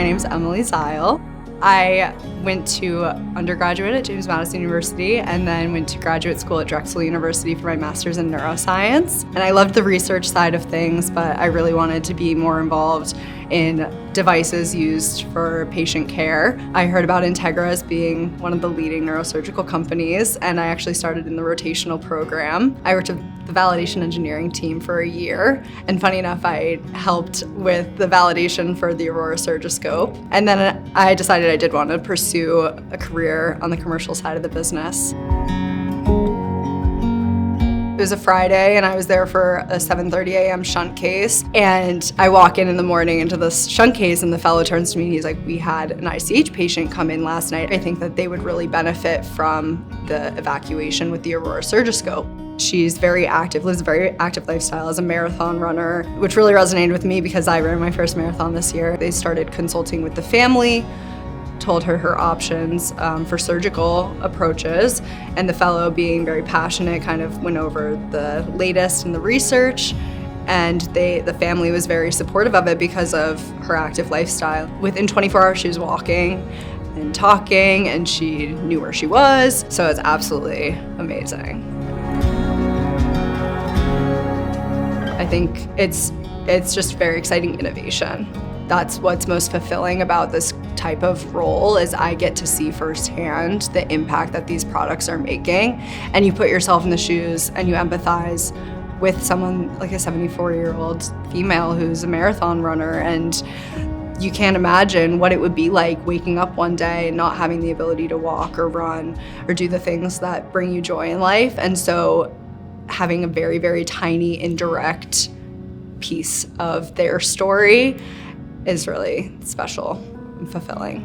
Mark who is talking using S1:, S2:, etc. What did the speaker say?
S1: My name's Emily Zile. I went to undergraduate at James Madison University and then went to graduate school at Drexel University for my master's in neuroscience. And I loved the research side of things, but I really wanted to be more involved in devices used for patient care. I heard about Integra as being one of the leading neurosurgical companies, and I actually started in the rotational program. I worked with the validation engineering team for a year, and funny enough, I helped with the validation for the Aurora Surgiscope. And then I decided I did want to pursue a career on the commercial side of the business. It was a Friday and I was there for a 7:30 a.m. shunt case, and I walk in the morning into this shunt case and the fellow turns to me and he's like, "We had an ICH patient come in last night. I think that they would really benefit from the evacuation with the Aurora Surgiscope." She's very active, lives a very active lifestyle as a marathon runner, which really resonated with me because I ran my first marathon this year. They started consulting with the family, told her options for surgical approaches, and the fellow, being very passionate, kind of went over the latest in the research, and the family was very supportive of it because of her active lifestyle. Within 24 hours she was walking and talking, and she knew where she was, so it's absolutely amazing. I think it's just very exciting innovation. That's what's most fulfilling about this type of role, is I get to see firsthand the impact that these products are making, and you put yourself in the shoes and you empathize with someone like a 74-year-old female who's a marathon runner, and you can't imagine what it would be like waking up one day and not having the ability to walk or run or do the things that bring you joy in life. And so having a very, very tiny indirect piece of their story is really special and fulfilling.